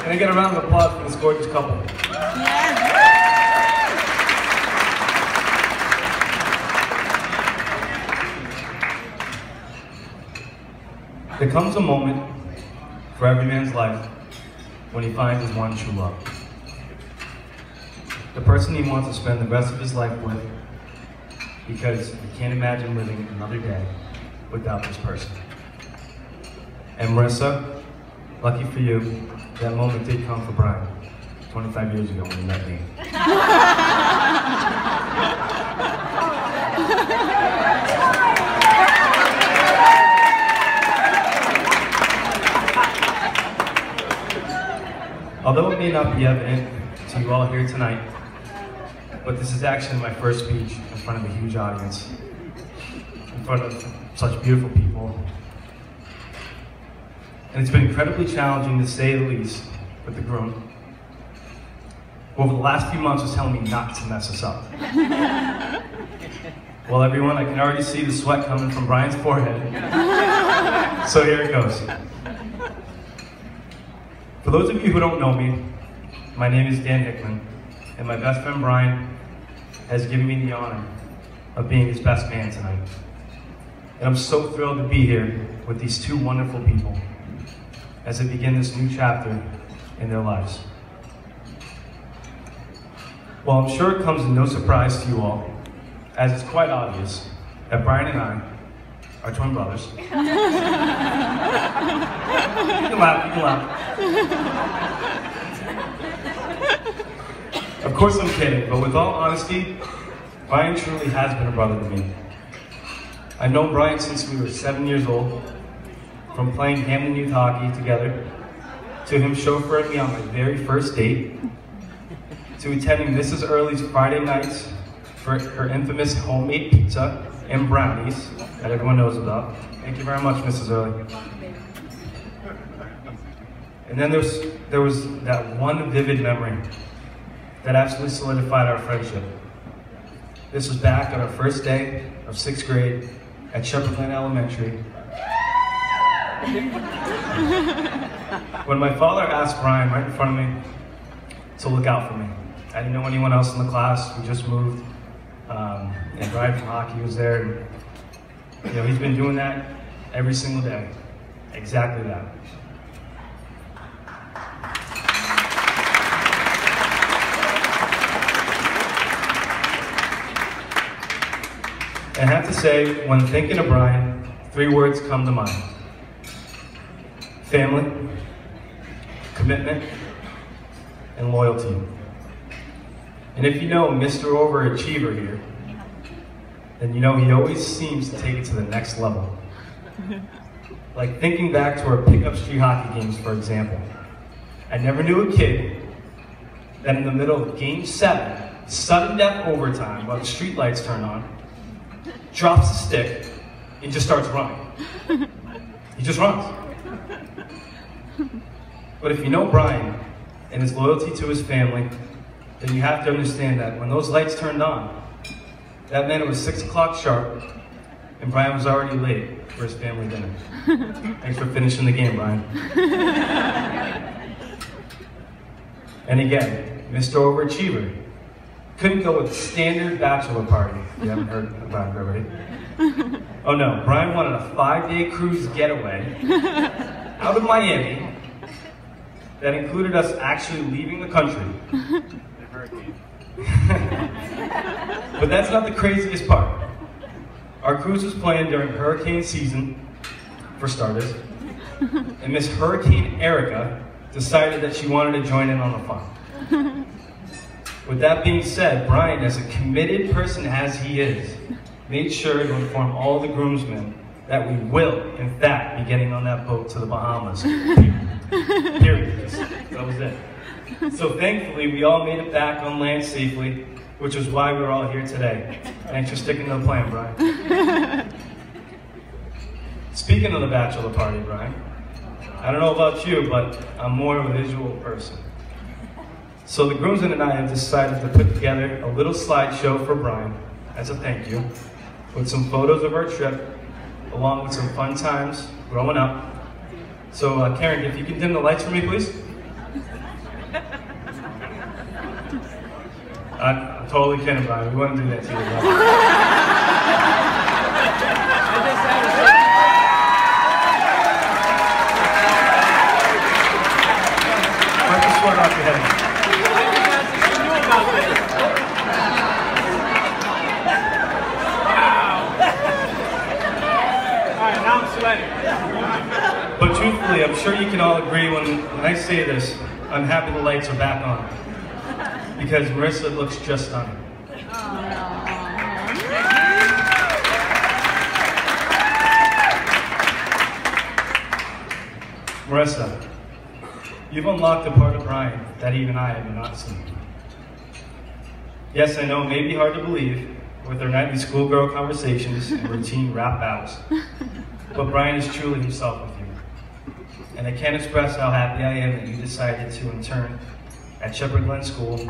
Can I get a round of applause for this gorgeous couple? There comes a moment for every man's life when he finds his one true love. The person he wants to spend the rest of his life with, because he can't imagine living another day without this person. And Marissa, lucky for you, that moment did come for Brian 25 years ago when he met me. Although it may not be evident to you all here tonight, but this is actually my first speech in front of a huge audience, in front of such beautiful people. And it's been incredibly challenging, to say the least, with the groom, who over the last few months was telling me not to mess this up. Well, everyone, I can already see the sweat coming from Brian's forehead. So here it goes. For those of you who don't know me, my name is Dan Hickman, and my best friend Brian has given me the honor of being his best man tonight. And I'm so thrilled to be here with these two wonderful people as they begin this new chapter in their lives. Well, I'm sure it comes as no surprise to you all, as it's quite obvious that Brian and I are twin brothers. You can laugh, you can laugh. Of course I'm kidding, but with all honesty, Brian truly has been a brother to me. I've known Brian since we were 7 years old, from playing Hamden Youth Hockey together, to him chauffeuring me on my very first date, to attending Mrs. Early's Friday nights for her infamous homemade pizza and brownies that everyone knows about. Thank you very much, Mrs. Early. And then there was that one vivid memory that absolutely solidified our friendship. This was back on our first day of 6th grade at Shepherd Lane Elementary, when my father asked Brian right in front of me to look out for me. I didn't know anyone else in the class. We just moved, and Brian from hockey was there. And, you know, he's been doing that every single day, exactly that. And I have to say, when thinking of Brian, 3 words come to mind: family, commitment, and loyalty. And if you know Mr. Overachiever here, then you know he always seems to take it to the next level. Like thinking back to our pickup street hockey games, for example. I never knew a kid that in the middle of Game 7, sudden death overtime, while the street lights turn on, drops the stick and just starts running. He just runs. But if you know Brian and his loyalty to his family, then you have to understand that when those lights turned on, that meant it was 6 o'clock sharp, and Brian was already late for his family dinner. Thanks for finishing the game, Brian. And again, Mr. Overachiever couldn't go with standard bachelor party. You haven't heard about it already. Oh no, Brian wanted a 5-day cruise getaway out of Miami that included us actually leaving the country. But that's not the craziest part. Our cruise was planned during hurricane season, for starters, and Miss Hurricane Erica decided that she wanted to join in on the fun. With that being said, Brian, as a committed person as he is, made sure to inform all the groomsmen that we will, in fact, be getting on that boat to the Bahamas. Period. That was it. So thankfully, we all made it back on land safely, which is why we're all here today. Thanks for sticking to the plan, Brian. Speaking of the bachelor party, Brian, I don't know about you, but I'm more of a visual person. So the groomsmen and I have decided to put together a little slideshow for Brian as a thank you, with some photos of our trip, along with some fun times growing up. So Karen, if you can dim the lights for me, please. I'm totally kidding, Brian. We wouldn't do that to you. Wipe the sweat off your head. Alright, now I'm sweating. But truthfully, I'm sure you can all agree when I say this, I'm happy the lights are back on. Because Marissa looks just stunning. Marissa, you've unlocked a part of Brian that even I have not seen. Yes, I know it may be hard to believe with their nightly schoolgirl conversations and routine rap battles, but Brian is truly himself with you. And I can't express how happy I am that you decided to intern at Shepherd Glen School.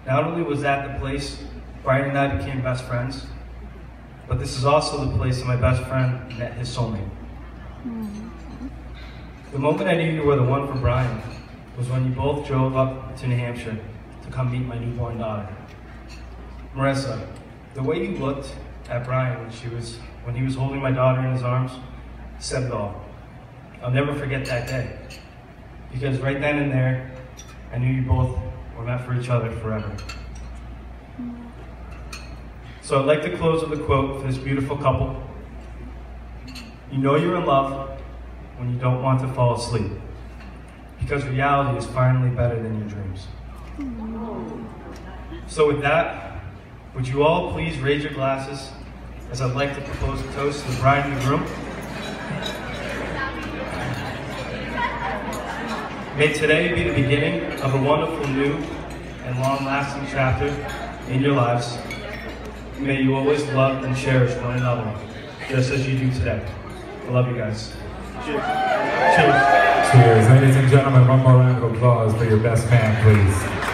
Not only was that the place Brian and I became best friends, but this is also the place that my best friend met his soulmate. The moment I knew you were the one for Brian was when you both drove up to New Hampshire to come meet my newborn daughter. Marissa, the way you looked at Brian when he was holding my daughter in his arms said it all. I'll never forget that day, because right then and there, I knew you both were meant for each other forever. So I'd like to close with a quote for this beautiful couple. You know you're in love when you don't want to fall asleep, because reality is finally better than your dreams. So with that, would you all please raise your glasses as I'd like to propose a toast to the bride and the groom. May today be the beginning of a wonderful new and long-lasting chapter in your lives. May you always love and cherish one another, just as you do today. I love you guys. Cheers. Cheers. Cheers. Ladies and gentlemen, one more round of applause for your best man, please.